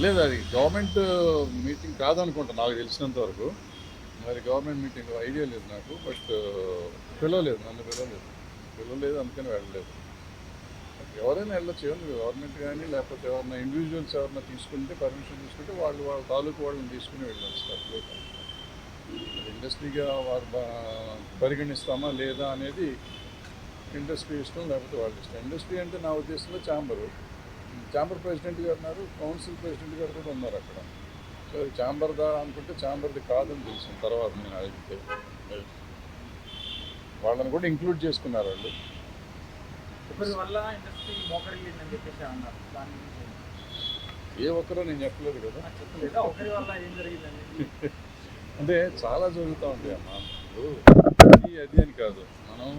లేదు, అది government meeting కాదనుకుంటా నాకు తెలిసినంత వరకు. మరి గవర్నమెంట్ మీటింగ్ ఐడియా లేదు నాకు. బట్ పిలవలేదు, నన్ను పిలవలేదు, అందుకని వెళ్ళలేదు. ఎవరైనా వెళ్ళొచ్చు, గవర్నమెంట్ కానీ లేకపోతే ఎవరైనా ఇండివిజువల్స్ ఎవరైనా తీసుకుంటే, పర్మిషన్ తీసుకుంటే వాళ్ళ తాలూకు వాళ్ళని తీసుకుని వెళ్ళొచ్చు. తప్పలేదు. ఇండస్ట్రీగా వారు పరిగణిస్తామా లేదా అనేది ఇండస్ట్రీ ఇష్టం, లేకపోతే వాళ్ళ ఇష్టం. ఇండస్ట్రీ అంటే నా ఉద్దేశంలో ఛాంబర్ ప్రెసిడెంట్ గారు ఉన్నారు, కౌన్సిల్ ప్రెసిడెంట్ గారు కూడా ఉన్నారు అక్కడ. సో ఛాంబర్దా అనుకుంటే ఛాంబర్ది కాదని తెలిసిన తర్వాత నేను అడిగితే వాళ్ళని కూడా ఇంక్లూడ్ చేసుకున్నారు వాళ్ళు. ఒకరి వల్ల ఇండస్ట్రీ మోకరిల్లిందని చెప్పేసి అన్నారు. దాని గురించి ఏ ఒక్కరో నేను చెప్పలేదు కదా. చెప్పలేదా ఒకరి వల్ల ఏం జరిగిందండి? అంటే చాలా జరుగుతూ ఉంటాయి అమ్మా. ఇప్పుడు అది అని కాదు, మనం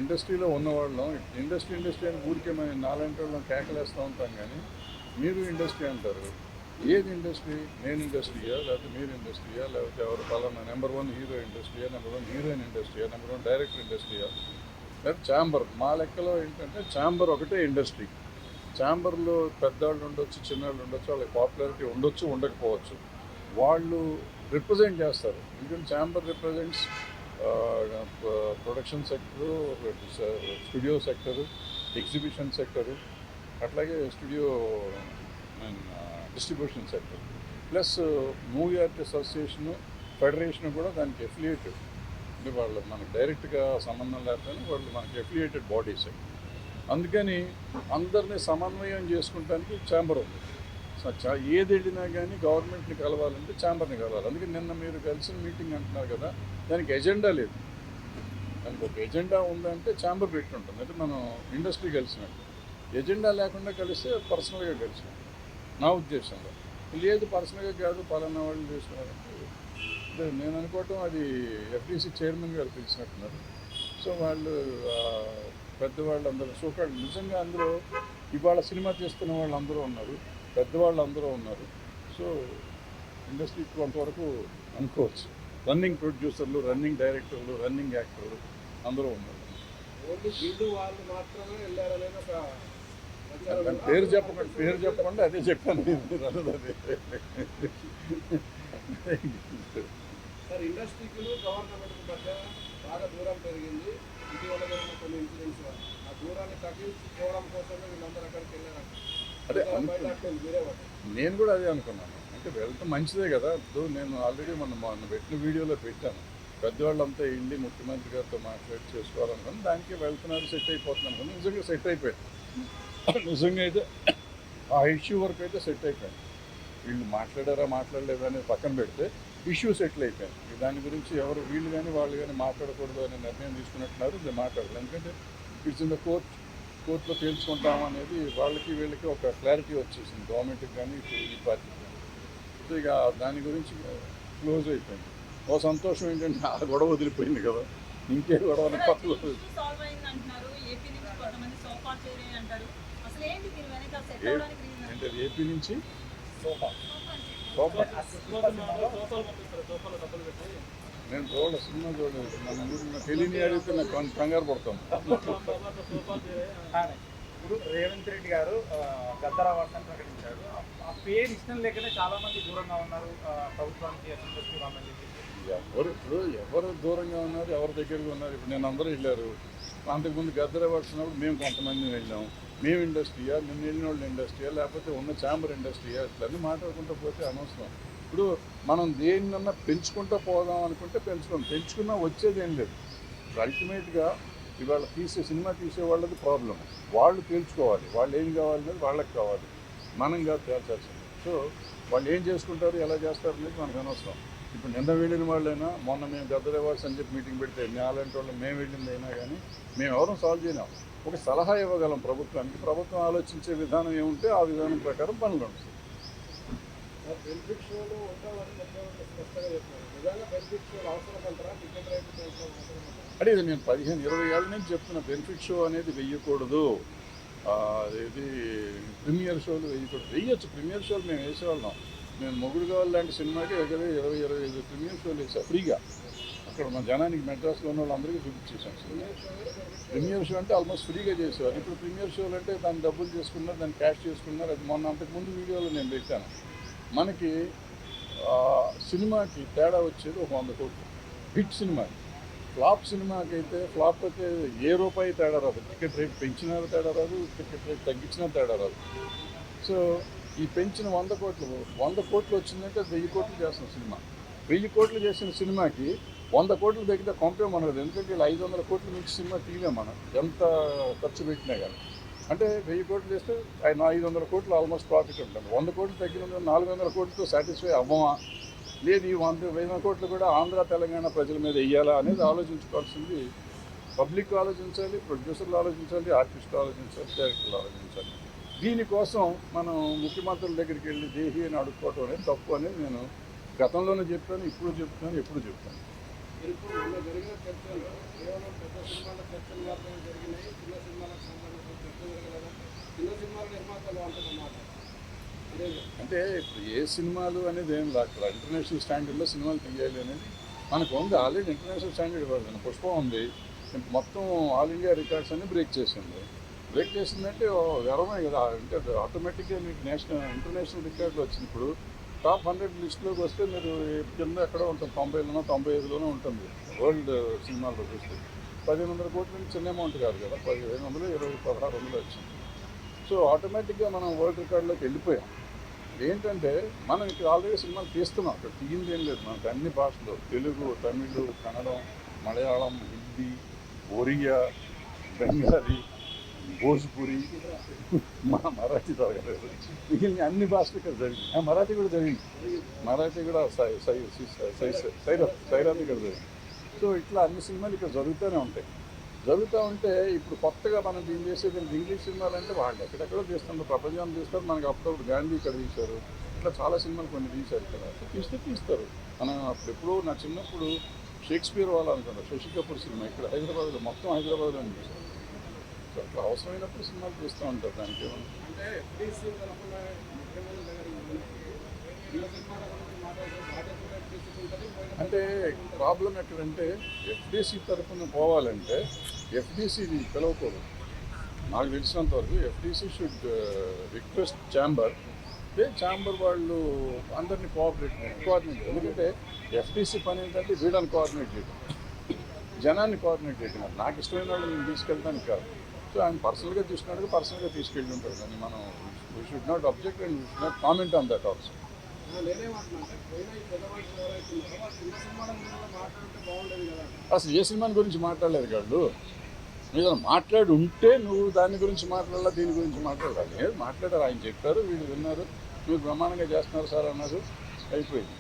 ఇండస్ట్రీలో ఉన్నవాళ్ళం ఇండస్ట్రీ అని ఊరికే మనం నాలాంటి వాళ్ళం కేకలేస్తూ ఉంటాం. కానీ మీరు ఇండస్ట్రీ అంటారు. ఏది ఇండస్ట్రీ? నేను ఇండస్ట్రీయా, లేకపోతే మీరు ఇండస్ట్రీయా, లేకపోతే ఎవరు పలానా నెంబర్ 1 హీరో ఇండస్ట్రీయా, నెంబర్ 1 హీరోయిన్ ఇండస్ట్రీయా, నెంబర్ 1 డైరెక్టర్ ఇండస్ట్రీయా, లేకపోతే ఛాంబర్? మా లెక్కలో ఏంటంటే ఛాంబర్ ఒకటే ఇండస్ట్రీ. ఛాంబర్లో పెద్దవాళ్ళు ఉండొచ్చు, చిన్నవాళ్ళు ఉండొచ్చు, వాళ్ళకి పాపులారిటీ ఉండొచ్చు, ఉండకపోవచ్చు. వాళ్ళు రిప్రజెంట్ చేస్తారు. ఎందుకంటే chamber represents production sector, studio sector, exhibition sector, అట్లాగే studio distribution sector, plus movie artist association, federation కూడా దానికి ఎఫిలియేటెడ్. అంటే వాళ్ళు మనకు డైరెక్ట్గా సంబంధం లేకపోయినా వాళ్ళు మనకి ఎఫిలియేటెడ్ బాడీస్. అందుకని అందరినీ సమన్వయం చేసుకుంటానికి ఛాంబర్ ఉంది. ఏది వెళ్ళినా కానీ గవర్నమెంట్ని కలవాలంటే ఛాంబర్ని కలవాలి. అందుకని నిన్న మీరు కలిసిన మీటింగ్ అంటున్నారు కదా, దానికి ఎజెండా లేదు. దానికి ఒక ఎజెండా ఉందంటే ఛాంబర్ పెట్టి ఉంటుంది. అంటే మనం ఇండస్ట్రీ కలిసినట్టు. ఎజెండా లేకుండా కలిస్తే పర్సనల్గా కలిసినట్టు నా ఉద్దేశంలో. లేదు పర్సనల్గా కాదు, పలానా వాళ్ళు చేస్తున్నారంటే నేను అనుకోవటం అది ఎఫ్డీసీ చైర్మన్ గారు పిలిచినట్టున్నారు. సో వాళ్ళు పెద్దవాళ్ళు అందరూ సోకాళ్ళు నిజంగా అందులో ఇవాళ సినిమా చేస్తున్న వాళ్ళు అందరూ ఉన్నారు, పెద్దవాళ్ళు అందరూ ఉన్నారు. సో ఇండస్ట్రీ కొంతవరకు అనుకోవచ్చు. రన్నింగ్ ప్రొడ్యూసర్లు, రన్నింగ్ డైరెక్టర్లు, రన్నింగ్ యాక్టర్లు అందరూ ఉన్నారు. వాళ్ళు మాత్రమే వెళ్ళారనేది ఒక పేరు చెప్పకుండా అదే చెప్పాను. సార్, ఇండస్ట్రీకి గవర్నమెంట్ మధ్య బాగా దూరం పెరిగింది. ఇటీవల జరిగిన కొన్ని ఇన్సిడెంట్స్ వల్ల ఆ దూరాన్ని తగ్గించుకోవడం కోసమే వీళ్ళందరూ అక్కడికి వెళ్ళారంట. నేను కూడా అదే అనుకున్నాను. అంటే వెళ్తే మంచిదే కదా. ఇప్పుడు నేను ఆల్రెడీ మొన్న పెట్టిన వీడియోలో పెట్టాను. పెద్దవాళ్ళంతా వెళ్ళి ముఖ్యమంత్రి గారితో మాట్లాడి చేసుకోవాలనుకున్నాను. దానికి వెళ్తున్నారు, సెట్ అయిపోతున్నాను అనుకున్నాను. నిజంగా సెట్ అయిపోయాను. నిజంగా అయితే ఆ ఇష్యూ వరకు అయితే సెట్ అయిపోయాను. వీళ్ళు మాట్లాడలేదా అనేది పక్కన పెడితే ఇష్యూ సెటిల్ అయిపోయాను. దాని గురించి ఎవరు వీళ్ళు కానీ వాళ్ళు కానీ మాట్లాడకూడదు అనే నిర్ణయం తీసుకున్నట్టున్నారు. ఇది మాట్లాడలేదు. ఎందుకంటే ఇట్స్ ఇన్ ద కోర్టులో తేల్చుకుంటాం అనేది వాళ్ళకి వీళ్ళకి ఒక క్లారిటీ వచ్చేసింది, గవర్నమెంట్కి కానీ ఈ పార్టీకి కానీ. సో ఇక దాని గురించి క్లోజ్ అయిపోయింది. ఓ సంతోషం ఏంటంటే ఆ గొడవ వదిలిపోయింది కదా, ఇంకే గొడవ పక్కన. అంటే ఏపీ నుంచి నేను సినిమా చూడలేదు. మన ఊరిలో తెలియని అడిగితే నాకు కంగారు పడతాను. ఇప్పుడు రేవంత్ రెడ్డి గారు గద్దర్ అవార్డ్స్ ప్రకటించారు. ఆ పేరు ఇష్టం లేకనే చాలా మంది దూరంగా ఉన్నారు ప్రభుత్వానికి. ఎవరు దూరంగా ఉన్నారు, ఎవరి దగ్గరగా ఉన్నారు? ఇప్పుడు నేను అందరూ వెళ్ళారు. అంతకుముందు గద్దర్ అవార్డ్స్ ఉన్నప్పుడు మేము కొంతమంది వెళ్ళాం. మేము ఇండస్ట్రీయా, నిన్న వెళ్ళిన వాళ్ళు ఇండస్ట్రీయా, లేకపోతే ఉన్న ఛాంబర్ ఇండస్ట్రీయా, ఇట్లన్నీ మాట్లాడుకుంటూ పోతే అనవసరం. ఇప్పుడు మనం దేన్నన్నా పెంచుకుంటూ పోదాం అనుకుంటే పెంచుకున్నా వచ్చేది ఏం లేదు. అల్టిమేట్గా ఇవాళ సినిమా తీసే వాళ్ళది ప్రాబ్లం. వాళ్ళు తేల్చుకోవాలి, వాళ్ళు ఏం కావాలి అనేది వాళ్ళకి కావాలి, మనం కాదు తేల్చాల్సింది. సో వాళ్ళు ఏం చేసుకుంటారు, ఎలా చేస్తారు అనేది మనకు అనవసరం. ఇప్పుడు నిన్న వెళ్ళిన వాళ్ళైనా, మొన్న మేము గద్దర్ అవార్డ్స్ అని చెప్పి మీటింగ్ పెడితే అలాంటి వాళ్ళు మేము వెళ్ళింది అయినా కానీ మేము ఎవరూ సాల్వ్ చేయలేం. ఒక సలహా ఇవ్వగలం ప్రభుత్వానికి. ప్రభుత్వం ఆలోచించే విధానం ఏముంటే ఆ విధానం ప్రకారం పనులు ఉంటాయి. బెనిఫిట్ షోలు ఉంటామని స్పష్టంగా చెప్తున్నారు. నిజంగా బెనిఫిట్ షోలు అవసరం అంటారా? టికెట్ రేట్ అవసరం అంటారా? అంటే ఇది నేను 15-20 ఏళ్ళ నుంచి చెప్తున్నా. బెనిఫిట్ షో అనేది వెయ్యకూడదు. ఇది ప్రీమియర్ షోలు వెయ్యొచ్చు. ప్రీమియర్ షోలు మేము వేసేవాళ్ళం. నేను మొగుడు కావాలి లాంటి సినిమాకి 20-25 ప్రీమియర్ షోలు వేసా ఫ్రీగా. అక్కడ మన జనానికి మెడ్రాస్లో ఉన్న వాళ్ళందరికీ చూపించేసాం సినిమా. ప్రీమియర్ షో అంటే ఆల్మోస్ట్ ఫ్రీగా చేసేవారు. ఇప్పుడు ప్రీమియర్ షోలు అంటే దాన్ని డబ్బులు చేసుకున్నారు, దాన్ని క్యాష్ చేసుకున్నారు. అది మొన్న అంతకుముందు వీడియోలో నేను పెట్టాను. మనకి సినిమాకి తేడా వచ్చేది ఒక 100 కోట్లు. హిట్ సినిమాకి, ఫ్లాప్ సినిమాకి అయితే ఫ్లాప్ అయితే ఏ రూపాయి తేడా రాదు. టికెట్ రేట్ పెంచినా తేడా రాదు, టికెట్ రేట్ తగ్గించినా తేడా రాదు. సో ఈ పెంచిన 100 కోట్లు వచ్చిందంటే 1000 కోట్లు చేస్తున్న సినిమా. 1000 కోట్లు చేసిన సినిమాకి 100 కోట్లు దగ్గర కొంపే మనది. ఎందుకంటే ఇలా 500 కోట్లు మించి సినిమా తీయలేం మనం, ఎంత ఖర్చు పెట్టినా కానీ. అంటే 1000 కోట్లు చేస్తే ఆయన 500 కోట్లు ఆల్మోస్ట్ ప్రాఫిట్ ఉంటుంది. 100 కోట్లు తగ్గిన 400 కోట్లతో సాటిస్ఫై అవ్వమా, లేదు ఈ 100 కోట్లు కూడా ఆంధ్ర తెలంగాణ ప్రజల మీద వెయ్యాలా అనేది ఆలోచించుకోవాల్సింది పబ్లిక్ ఆలోచించాలి, ప్రొడ్యూసర్లు ఆలోచించాలి, ఆర్టిస్టులు ఆలోచించాలి, డైరెక్టర్లు ఆలోచించాలి. దీనికోసం మనం ముఖ్యమంత్రుల దగ్గరికి వెళ్ళి దేహి అని అడుక్కోవటం అనేది తప్పు అనేది నేను గతంలోనే చెప్పాను, ఇప్పుడు చెప్తున్నాను, ఎప్పుడు చెప్తాను. ఇప్పుడు మొన్న జరిగిన చర్చలు కేవలం పెద్ద సినిమాల చర్చలు మాత్రమే జరిగినాయి, చిన్న సినిమాలకు సంబంధించిన చర్చలు జరగలేదా? చిన్న సినిమాల నిర్మాతలు అంటున్నమాట అంటే ఇప్పుడు ఏ సినిమాలు అనేది ఏం లేదు. అక్కడ ఇంటర్నేషనల్ స్టాండర్డ్లో సినిమాలు తీయాలి అనేది మనకు ఉంది. ఆల్రెడీ ఇంటర్నేషనల్ స్టాండర్డ్ ఇవ్వాలి. పుష్పం ఉంది, మొత్తం ఆల్ ఇండియా రికార్డ్స్ అన్ని బ్రేక్ చేసింది. బ్రేక్ చేసిందంటే గర్వమే కదా. అంటే ఆటోమేటిక్గా మీకు ఇంటర్నేషనల్ రికార్డులు వచ్చింది. ఇప్పుడు టాప్ 100 లిస్టులోకి వస్తే మీరు కింద ఎక్కడ ఉంటుంది, 90లోనో 95లోనో ఉంటుంది వరల్డ్ సినిమాల్లో చూస్తే. 1500 కోట్ల నుంచి చిన్న అమౌంట్ కాదు కదా, 1500, 20, 1600 వచ్చింది. సో ఆటోమేటిక్గా మనం వరల్డ్ రికార్డులోకి వెళ్ళిపోయాం. ఏంటంటే మనం ఇక్కడ ఆల్రెడీ సినిమాలు తీస్తున్నాం. అక్కడ తీయింది ఏం లేదు. మనకు అన్ని భాషలు, తెలుగు, తమిళ్, కన్నడం, మలయాళం, హిందీ, ఒరియా, బెంగాలీ, భోజ్పురి, మరాఠీ జరగలేదు. మిగిలిన అన్ని భాషలు ఇక్కడ జరిగింది. మరాఠీ కూడా జరిగింది. మరాఠీ కూడా సైరాత్ ఇక్కడ జరిగింది. సో ఇట్లా అన్ని సినిమాలు ఇక్కడ జరుగుతూనే ఉంటాయి. జరుగుతూ ఉంటే ఇప్పుడు కొత్తగా మనం దీన్ని చేసేది ఇంగ్లీష్ సినిమాలు అంటే వాళ్ళు ఎక్కడెక్కడో తీస్తున్నారు, ప్రపంచాన్ని తీస్తారు. మనకి అప్పుడప్పుడు గాంధీ ఇక్కడ తీశారు, ఇట్లా చాలా సినిమాలు కొన్ని తీశారు ఇక్కడ. తీస్తారు. మనం అప్పుడెప్పుడు నా చిన్నప్పుడు షేక్స్పియర్ వాళ్ళు అనుకుంటారు, శశి కపూర్ సినిమా ఇక్కడ హైదరాబాద్లో, మొత్తం హైదరాబాద్లో తీశారు. సో అట్లా అవసరమైనప్పుడు సినిమాలు తీస్తూ ఉంటారు. దానికి అంటే FDC తరఫున ముఖ్యమంత్రి దగ్గర చిన్న సినిమాల గురించి మాట్లాడే బాధ్యత తీసుకుంటుంది. అంటే ప్రాబ్లం ఎక్కడంటే ఎఫ్డీసీ తరఫున పోవాలంటే ఎఫ్డీసీని పిలవకూడదు. నాకు తెలిసినంత వరకు FDC should request chamber. Chamber వాళ్ళు అందరినీ కోఆర్డినేట్. ఎందుకంటే ఎఫ్డీసీ పని ఏంటంటే వీళ్ళని కోఆర్డినేట్ చేయడం, జనాన్ని కోఆర్డినేట్ చేయడం. నాకు ఇష్టమైన వాళ్ళు నేను తీసుకెళ్తాను కాదు. సో ఆయన పర్సనల్గా తీసుకున్నాడు, పర్సనల్గా తీసుకెళ్ళి ఉంటాడు. కానీ మనం we should not object and we should not comment on that also. నేనేమంటున్నా పోయిన ఈ పెద్దవాళ్ళు ఎవరైతే ఉన్నారో చిన్న సినిమాల గురించి మాట్లాడితే బాగుండేది కదా. అసలు ఏ సినిమాని గురించి మాట్లాడలేదు వాళ్ళు. మీరు మాట్లాడి ఉంటే నువ్వు దాని గురించి మాట్లాడాలా, దీని గురించి మాట్లాడాలి. ఏది మాట్లాడారు, ఆయన చెప్పారు, వీళ్ళు విన్నారు, మీరు బ్రహ్మాండంగా చేస్తున్నారు సార్ అన్నారు, అయిపోయింది.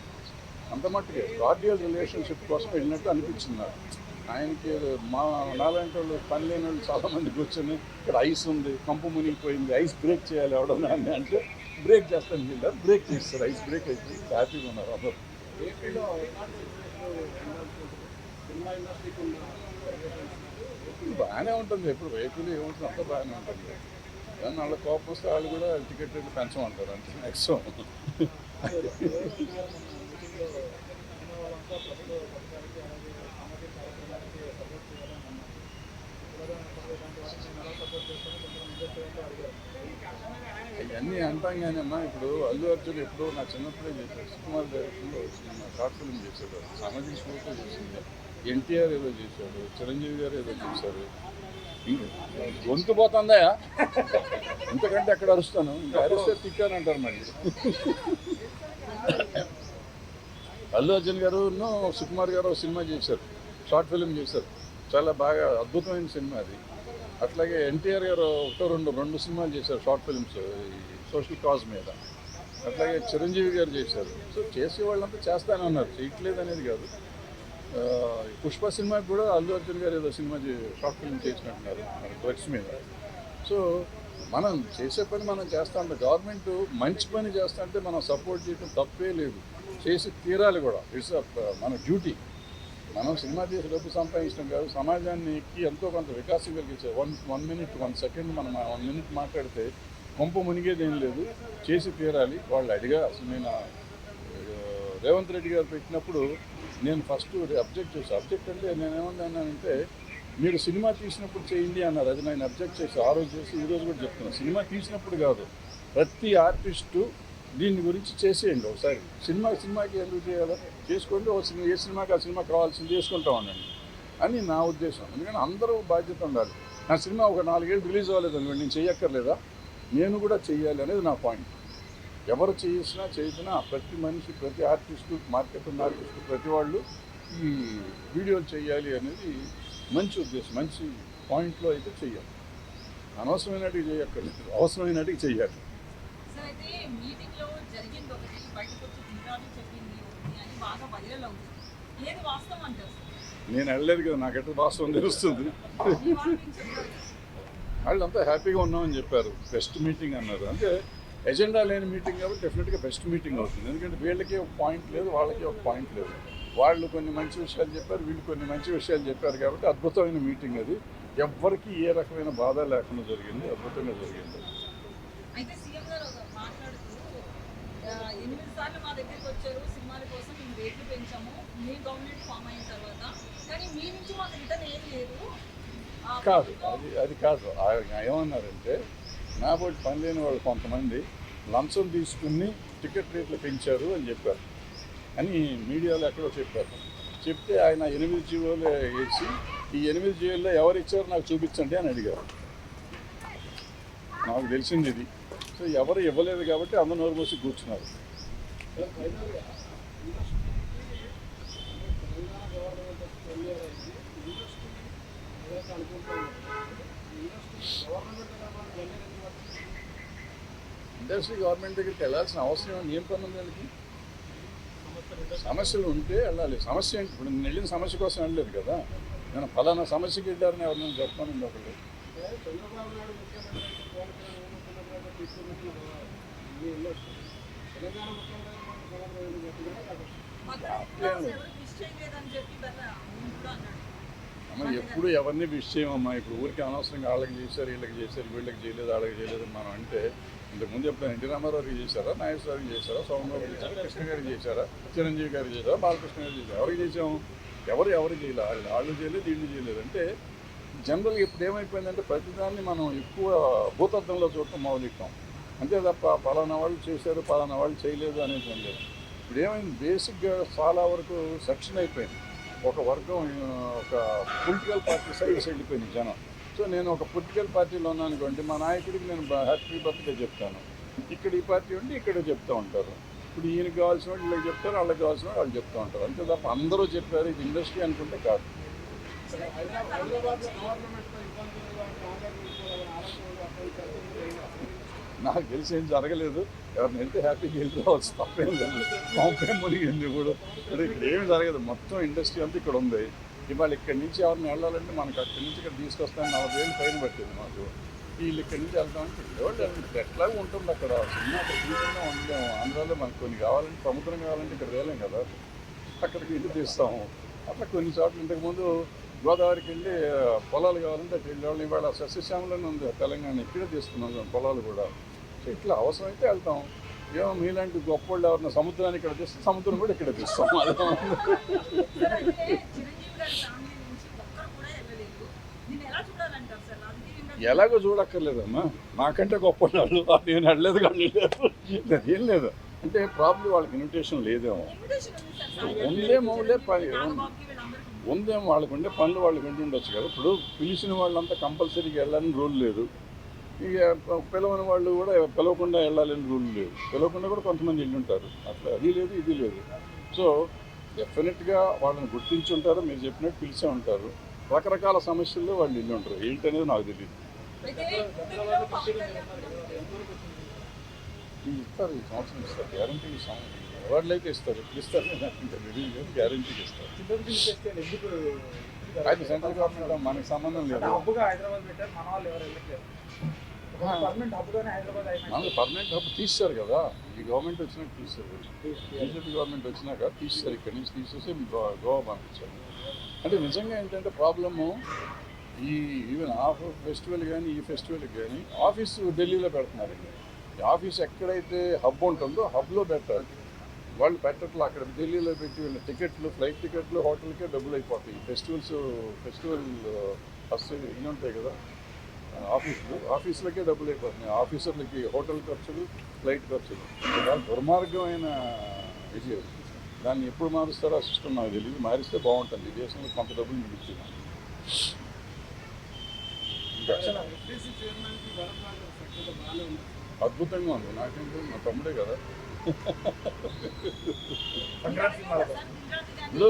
అంత మట్టుకే కార్డియల్ రిలేషన్షిప్ కోసం వెళ్ళినట్టు అనిపించింది నాకు. ఆయనకి మా నాలాంటి వాళ్ళు పని లేని వాళ్ళు చాలామంది కూర్చొని ఇక్కడ ఐస్ ఉంది, కంపు మునిగిపోయింది, ఐస్ బ్రేక్ చేయాలి ఎవడన్నా అని అంటే బ్రేక్ చేస్తాను వీళ్ళు, బ్రేక్ చేస్తారు. ఐస్ బ్రేక్ అయిపోయింది, హ్యాపీగా ఉన్నారు అందరూ. ఏపీలో సినిమా ఇండస్ట్రీకి ఉన్న బాగానే ఉంటుంది. ఎప్పుడు వెహికల్ ఏముంటుంది అంతా బాగానే ఉంటుంది. కానీ వాళ్ళ కోపం వస్తే వాళ్ళు కూడా టికెట్ రేట్లు పెంచమంటారు అంటే నెక్స్ట్. అవన్నీ అంటాం కానీ అమ్మా, ఇప్పుడు అల్లు అర్జున్ ఎప్పుడు నా చిన్నప్పుడే చేశారు. సుకుమార్ డైరెక్షన్లో సినిమా షార్ట్ ఫిల్మ్ చేశాడు, సామాజిక స్ఫూర్తితో చేసింది. ఎన్టీఆర్ ఏదో చేశాడు, చిరంజీవి గారు ఏదో చేశారు. గొంతు పోతుందా ఇంతకంటే ఎక్కడ అరుస్తాను, ఇంకా అరిస్తే తిట్టాను అంటారు మళ్ళీ. అల్లు అర్జున్ గారు సుకుమార్ గారు సినిమా చేశారు, షార్ట్ ఫిల్మ్ చేశారు, చాలా బాగా అద్భుతమైన సినిమా అది. అట్లాగే ఎన్టీఆర్ గారు రెండు సినిమాలు చేశారు షార్ట్ ఫిల్మ్స్ సోషల్ కాజ్ మీద. అట్లాగే చిరంజీవి గారు చేశారు. సో చేసే వాళ్ళంతా చేస్తానే ఉన్నారు, చేయట్లేదు అనేది కాదు. పుష్ప సినిమాకి కూడా అల్లు అర్జున్ గారు ఏదో సినిమా షార్ట్ ఫిల్మ్ చేసినట్టున్నారు డ్రగ్స్ మీద. సో మనం చేసే పని మనం చేస్తా ఉంటాం. గవర్నమెంట్ మంచి పని చేస్తా అంటే మనం సపోర్ట్ చేయడం తప్పే లేదు, చేసి తీరాలి కూడా. ఇట్స్ మన డ్యూటీ. మనం సినిమా చేసి డబ్బు సంపాదించడం కాదు, సమాజానికి ఎంతో కొంత వికాసం కలిగించే 1 minute 1 second మనం 1 minute మాట్లాడితే కొంప మునిగేది ఏం లేదు, చేసి తీరాలి. వాళ్ళు అడిగా అసలు నేను రేవంత్ రెడ్డి గారు పెట్టినప్పుడు నేను ఫస్ట్ అబ్జెక్ట్ చేశాను. అబ్జెక్ట్ అంటే నేనేమన్నానంటే మీరు సినిమా తీసినప్పుడు చేయండి అన్నారు. అది నేను అబ్జెక్ట్ చేసి ఆ రోజు చేసి ఈ రోజు కూడా చెప్తున్నాను. సినిమా తీసినప్పుడు కాదు, ప్రతి ఆర్టిస్టు దీని గురించి చేసేయండి ఒకసారి. సినిమాకి ఎందుకు చేయాలో చేసుకోండి. ఓ సినిమా ఏ సినిమాకి ఆ సినిమా కావాల్సింది చేసుకుంటా ఉండండి అని నా ఉద్దేశం. ఎందుకంటే అందరూ బాధ్యత ఉండాలి. నా సినిమా ఒక 4 ఏళ్ళు రిలీజ్ అవ్వలేదు అనుకోండి, నేను చెయ్యక్కర్లేదా? నేను కూడా చెయ్యాలి అనేది నా పాయింట్. ఎవరు చేసినా ప్రతి మనిషి, ప్రతి ఆర్టిస్టు, మార్కెట్ ఉన్న ఆర్టిస్టు, ప్రతి వాళ్ళు ఈ వీడియోలు చేయాలి అనేది మంచి ఉద్దేశం, మంచి పాయింట్లో అయితే చెయ్యాలి. అనవసరమైనట్టుగా చేయక్కర్లేదు, అవసరమైనట్టుగా చెయ్యాలి. సార్ అయితే మీటింగ్లో జరిగింది ఒకటి, బయటకు వచ్చి తీరాలు చెప్పింది ఒకటి అని బాగా వైరల్ అవుతుంది. ఏది వాస్తవం అంటారు సార్? నేను వెళ్ళలేదు కదా, నాకెట్లా వాస్తవం తెలుస్తుంది. మీ వాళ్ళ నుంచి చెప్పారు కదా. వాళ్ళంతా హ్యాపీగా ఉన్నామని చెప్పారు. బెస్ట్ మీటింగ్ అన్నారు. అంటే ఎజెండా లేని మీటింగ్ కాబట్టి డెఫినెట్గా బెస్ట్ మీటింగ్ అవుతుంది. ఎందుకంటే వీళ్ళకి ఒక పాయింట్ లేదు, వాళ్ళకి ఒక పాయింట్ లేదు. వాళ్ళు కొన్ని మంచి విషయాలు చెప్పారు, వీళ్ళు కొన్ని మంచి విషయాలు చెప్పారు కాబట్టి అద్భుతమైన మీటింగ్ అది. ఎవ్వరికి ఏ రకమైన బాధ లేకుండా జరిగింది, అద్భుతంగా జరిగింది. అయితే సీఎం గారు మాట్లాడుతూ 8 సార్లు మా దగ్గరికి వచ్చారు సినిమాల కోసం, మేము రేట్లు పెంచాము మీ గవర్నమెంట్ ఫామ్ అయిన తర్వాత, కానీ మీ నుంచి మాకు రిటర్న్ ఏం లేదు. కాదు, అది కాదు. ఆయన ఏమన్నారంటే నాబోటి పని లేని వాళ్ళు కొంతమంది లంచం తీసుకుని టికెట్ రేట్లు పెంచారు అని చెప్పారు అని మీడియాలో ఎక్కడో చెప్పారు. చెప్తే ఆయన 8 జీవోలు వేసి ఈ 8 జీవోల్లో ఎవరు ఇచ్చారో నాకు చూపించండి అని అడిగారు. నాకు తెలిసింది ఇది. సో ఎవరు ఇవ్వలేదు కాబట్టి అందరూ నోరు మూసి కూర్చున్నారు. ఫైనల్గా తెలంగాణ గవర్నమెంట్ తెలియదు ఇండస్ట్రీ అనుకుంటున్నాను. ఇండస్ట్రీ గవర్నమెంట్ దగ్గరికి వెళ్ళాల్సిన అవసరం ఏం పని ఉంది? వాళ్ళకి సమస్యలు ఉంటే వెళ్ళాలి. సమస్య ఏంటి? ఇప్పుడు నేను వెళ్ళిన సమస్య కోసం వెళ్ళలేదు కదా. నేను ఫలానా సమస్యకి వెళ్ళారని ఎవరినైనా చెప్పానండి ఒకళ్ళు. చంద్రబాబు నాయుడు ముఖ్యమంత్రి పవన్ కళ్యాణ్ ముఖ్యమంత్రి తీసుకున్నట్లు తెలంగాణ అమ్మ ఎప్పుడు ఎవరిని విష్ చేయమమ్మా. ఇప్పుడు ఊరికి అనవసరంగా వాళ్ళకి చేశారు, వీళ్ళకి చేశారు, వీళ్ళకి చేయలేదు, వాళ్ళకి చేయలేదు మనం అంటే. ఇంతకుముందు ఎప్పుడు ఎన్టీ రామారావుకి చేశారా, నాగేశ్వరరావుకి చేశారా, సోమరావుకి చేశారా, కృష్ణ గారికి చేశారా, చిరంజీవి గారికి చేశారా, బాలకృష్ణ గారికి చేశారు. ఎవరికి చేసాము? ఎవరు చేయలేదు. వాళ్ళు చేయలేదు, వీళ్ళు చేయలేదు. అంటే జనరల్గా ఇప్పుడు ఏమైపోయిందంటే ప్రతిదాన్ని మనం ఎక్కువ భూతత్వంలో చూడటం మొదలెట్టాం. అంతే తప్ప పలానా వాళ్ళు చేశారు, పలానా వాళ్ళు చేయలేదు అనేది లేదు. ఇప్పుడు ఏమైంది, బేసిక్గా చాలా వరకు సెక్షన్ అయిపోయింది. ఒక వర్గం, ఒక పొలిటికల్ పార్టీ సైడ్స్ వెళ్ళిపోయింది జనం. సో నేను ఒక పొలిటికల్ పార్టీలో ఉన్నాను అనుకోండి, మా నాయకుడికి నేను హ్యాపీ బర్త్డే చెప్తాను. ఇక్కడ ఈ పార్టీ ఉండి ఇక్కడ చెప్తూ ఉంటారు. ఇప్పుడు ఈయనకి కావాల్సిన వాళ్ళు వీళ్ళకి చెప్తారు, వాళ్ళకి కావాల్సిన వాళ్ళు చెప్తూ ఉంటారు. అంతే తప్ప అందరూ చెప్పారు ఇది ఇండస్ట్రీ అనుకుంటే కాదు. హైదరాబాద్లో గవర్నమెంట్తో ఇబ్బందులు నాకు తెలిసి ఏం జరగలేదు. ఎవరిని వెళ్తే హ్యాపీగా వెళ్ళి రావచ్చు, తప్పేం లేదు. కాంపేం మునిగింది కూడా. ఇక్కడ ఏమి జరగదు. మొత్తం ఇండస్ట్రీ అంతా ఇక్కడ ఉంది. ఇవాళ ఇక్కడి నుంచి ఎవరిని వెళ్ళాలంటే మనకు అక్కడి నుంచి ఇక్కడ తీసుకొస్తాను 40 ఏళ్ళు పైన పట్టింది మాకు. వీళ్ళు ఇక్కడి నుంచి వెళ్తామంటే వాళ్ళు ఎట్లాగో ఉంటుంది అక్కడ. సినిమా అక్కడ తీసుకుంటే ఉండలేము. ఆంధ్రాలో మనకు కొన్ని కావాలంటే, సముద్రం కావాలంటే ఇక్కడ వేలేం కదా, అక్కడికి ఇల్లు తీస్తాము. అట్లా కొన్ని చోట్ల ఇంతకుముందు గోదావరికి వెళ్ళి పొలాలు కావాలంటే అక్కడ వెళ్ళేవాళ్ళు. ఇవాళ సస్యశ్యామలోనే ఉంది తెలంగాణ, ఇక్కడే తీసుకున్నాం పొలాలు కూడా. సో ఇట్లా అవసరమైతే వెళ్తాం. ఏమో మీలాంటి గొప్ప వాళ్ళు ఎవరైనా సముద్రాన్ని ఇక్కడ తీస్తే సముద్రం కూడా ఇక్కడ తీస్తాం. ఎలాగో చూడక్కర్లేదమ్మా, నాకంటే గొప్ప వాళ్ళు నేను వెళ్ళలేదు కానీ ఏం లేదు. అంటే ప్రాబ్లం వాళ్ళకి ఇన్విటేషన్ లేదేమో, ఉందేమో వాళ్ళకు ఉండే పనులు వాళ్ళకి ఉండి ఉండొచ్చు కదా. ఇప్పుడు పిలిచిన వాళ్ళంతా కంపల్సరీగా వెళ్ళాలని రూల్ లేదు. ఇక పిలవని వాళ్ళు కూడా పిలవకుండా వెళ్ళాలని రూల్ లేదు. పిలవకుండా కూడా కొంతమంది వెళ్ళి ఉంటారు. అట్లా అది లేదు, ఇది లేదు. సో డెఫినెట్గా వాళ్ళని గుర్తించి ఉంటారు, మీరు చెప్పినట్టు పిలిచే ఉంటారు. రకరకాల సమస్యల్లో వాళ్ళు వెళ్ళి ఉంటారు. ఏంటనేది నాకు తెలియదు. ఇస్తారు, ఈ సంవత్సరం ఇస్తారు, గ్యారంటీ ఇస్తాం. అవార్డులు అయితే ఇస్తారు, ఎప్పుడు ఇస్తారు గ్యారంటీకి ఇస్తారు. అది సెంట్రల్ గవర్నమెంట్ మనకు సంబంధం లేదు. హైదరాబాద్ పెట్టారు, మన వాళ్ళు ఎవరు వెళ్ళట్లేదు. పర్మనెంట్ హబ్గానే హైదరాబాద్ మనకు పర్మనెంట్ హబ్ తీస్తారు కదా. ఈ గవర్నమెంట్ వచ్చినాక తీస్తారు, బీజేపీ గవర్నమెంట్ వచ్చినాక తీస్తారు. ఇక్కడి నుంచి తీసేసి గోవా పంపించారు. అంటే నిజంగా ఏంటంటే ప్రాబ్లము, ఈ ఈవెన్ ఆ ఫెస్టివల్ కానీ ఈ ఫెస్టివల్కి కానీ ఆఫీసు ఢిల్లీలో పెడుతున్నారు. ఈ ఆఫీస్ ఎక్కడైతే హబ్ ఉంటుందో హబ్లో పెట్టాలి. వాళ్ళు పెట్టట్లు అక్కడ ఢిల్లీలో పెట్టి వీళ్ళ టికెట్లు, ఫ్లైట్ టికెట్లు, హోటల్కే డబ్బులు అయిపోతాయి. ఫెస్టివల్ ఫస్ట్ ఇవి ఉంటాయి కదా ఆఫీసులకే డబ్బులు అయిపోతున్నాయి. ఆఫీసర్లకి హోటల్ ఖర్చులు, ఫ్లైట్ ఖర్చులు. చాలా దుర్మార్గమైన ఇది. దాన్ని ఎప్పుడు మారుస్తారో ఆ సిస్టమ్ నాకు తెలియదు. మారిస్తే బాగుంటుంది. ఈ దేశంలో కొంత డబ్బులు మిగులుతుంది. ఇంకా FDC చైర్మన్కి భరత్ రాజు సఖ్యత బాగానే ఉంది. అద్భుతంగా ఉంది. నాకేంటి మా తమ్ముడే కదా. సంక్రాంతి సినిమాలతో ఇప్పుడు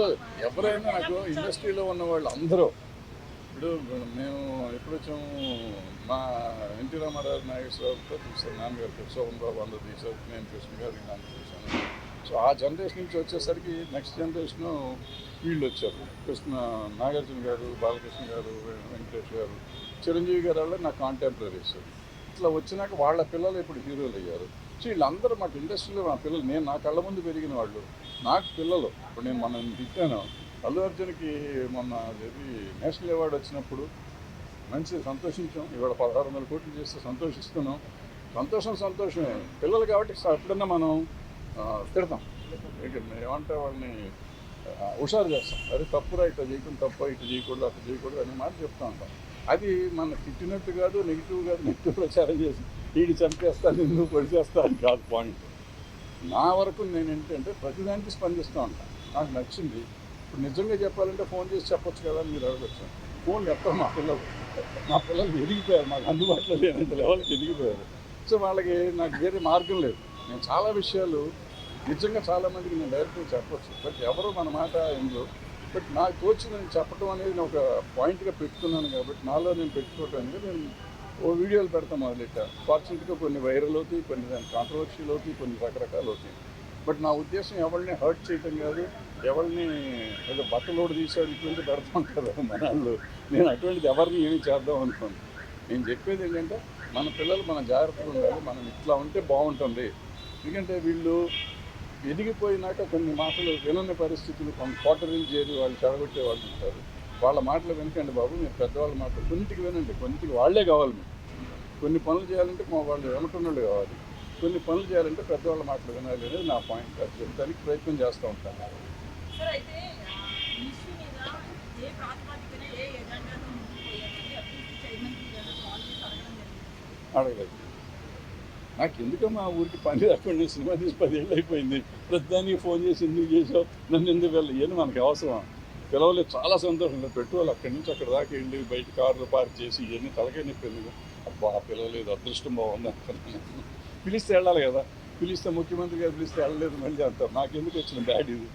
ఎవరైనా నాకు ఇండస్ట్రీలో ఉన్న వాళ్ళు అందరూ ఇప్పుడు మేము ఎప్పుడు వచ్చాము మా ఎన్టీ రామారావు నాగేశ్వరరావుతో చూసాను, నాన్నగారికి శోభన్ బాబు అందరూ తీసారు, నేను కృష్ణ గారికి నాన్న చూశాను. సో ఆ జనరేషన్ నుంచి వచ్చేసరికి నెక్స్ట్ జనరేషను వీళ్ళు వచ్చారు. నాగార్జున గారు, బాలకృష్ణ గారు, వెంకటేష్ గారు, చిరంజీవి గారు వాళ్ళు నా కాంటెంపరీస్. ఇట్లా వచ్చినాక వాళ్ళ పిల్లలు ఇప్పుడు హీరోలు అయ్యారు. సో వీళ్ళందరూ మాకు ఇండస్ట్రీలో మా పిల్లలు, నేను నా కళ్ళ ముందు పెరిగిన వాళ్ళు నాకు పిల్లలు. ఇప్పుడు నేను మనం తిట్టాను అల్లు అర్జున్కి మొన్న అది నేషనల్ అవార్డు వచ్చినప్పుడు మంచి సంతోషించాం. ఇవాళ 1600 కోట్లు చేస్తే సంతోషిస్తున్నాం. సంతోషమే. పిల్లలు కాబట్టి ఎప్పుడన్నా మనం తిడతాం, ఏమంటే వాళ్ళని హుషారు చేస్తాం. అరే తప్పురా, ఇట్లా చేయకుండా తప్ప, ఇట్లా చేయకూడదు, అట్లా చేయకూడదు అనే మాట చెప్తా ఉంటాం. అది మన తిట్టినట్టు కాదు, నెగిటివ్ ప్రచారం చేసి వీడి చంపేస్తాను, నిన్ను పొడి చేస్తా అని కాదు పాయింట్. నా వరకు నేను ఏంటంటే ప్రతిదానికి స్పందిస్తూ ఉంటాను. నాకు నచ్చింది. ఇప్పుడు నిజంగా చెప్పాలంటే ఫోన్ చేసి చెప్పొచ్చు కదా అని మీరు అడగచ్చు. ఫోన్ ఎక్కడ మా పిల్లలు ఎదిగిపోయారు, మాకు అందుబాటులో లేనంత లెవెల్కి ఎదిగిపోయారు. సో వాళ్ళకి నాకు వేరే మార్గం లేదు. నేను చాలా విషయాలు నిజంగా చాలామందికి నేను డైరెక్ట్గా చెప్పొచ్చు, బట్ ఎవరు మన మాట ఎందులో. బట్ నాకు తోచి నేను చెప్పడం అనేది నేను ఒక పాయింట్గా పెట్టుకున్నాను కాబట్టి నాలో నేను పెట్టుకోవడానికి నేను ఓ వీడియోలు పెడతాం మొదలెట్టా. ఫార్చునేట్గా కొన్ని వైరల్ అవుతాయి, కొన్ని దాని కాంట్రవర్షియల్ అవుతాయి, కొన్ని రకరకాలు అవుతాయి. బట్ నా ఉద్దేశం ఎవరిని హర్ట్ చేయటం కాదు, ఎవరిని ఏదో బట్టలోడు తీసాడు ఇటువంటి పెడతా ఉంటారు మన వాళ్ళు. నేను అటువంటిది ఎవరిని ఏమి చేద్దాం అనుకోను. నేను చెప్పేది ఏంటంటే మన పిల్లలు మన జాగ్రత్తగా ఉండాలి, మనం ఇట్లా ఉంటే బాగుంటుంది. ఎందుకంటే వీళ్ళు ఎదిగిపోయినాక కొన్ని మాటలు వినని పరిస్థితులు, కొన్ని కోటరీలు చేరి వాళ్ళు చెడగొట్టే వాళ్ళు ఉంటారు. వాళ్ళ మాటలు వినకండి బాబు, మీరు పెద్దవాళ్ళ మాటలు కొన్నిటికి వినండి. కొన్నిటికి వాళ్ళే కావాలి. మీకు కొన్ని పనులు చేయాలంటే మా వాళ్ళు వెనకున్నోళ్ళు కావాలి, కొన్ని పనులు చేయాలంటే పెద్దవాళ్ళ మాటలు వినాలి అనేది నా పాయింట్. అది చెప్తానికి ప్రయత్నం చేస్తూ ఉంటాను. సార్ అయితే ఈ ఇష్యూ మీద ఏ ప్రాతిపదికన ఏ ఎజెండాతో ముందుకు పోయాలని FDC చైర్మన్కి కాల్ చేసి అడగడం జరిగింది. అడగలేదు. నాకు ఎందుకమ్మా ఊరికి పని రాకుండా సినిమా తీసి 10 ఏళ్ళు అయిపోయింది. ప్రతిదానికి ఫోన్ చేసి ఎందుకు చేసావు, నన్ను ఎందుకు వెళ్ళి మనకి అవసరం. పిలవలేదు, చాలా సంతోషంగా పెట్టుకోవాలి. అక్కడి నుంచి అక్కడ దాకా వెళ్ళి బయట కార్లు పార్క్ చేసి ఇవన్నీ తలకాయ నొప్పి ఎందుకు. అబ్బా పిలవలేదు, అదృష్టం బాగుంది అనుకున్నాను. పిలిస్తే వెళ్ళాలి కదా. పిలిస్తే ముఖ్యమంత్రి గారు పిలిస్తే వెళ్ళలేదు మళ్ళీ అంటారు. నాకెందుకు వచ్చిన బ్యాడ్ ఇది.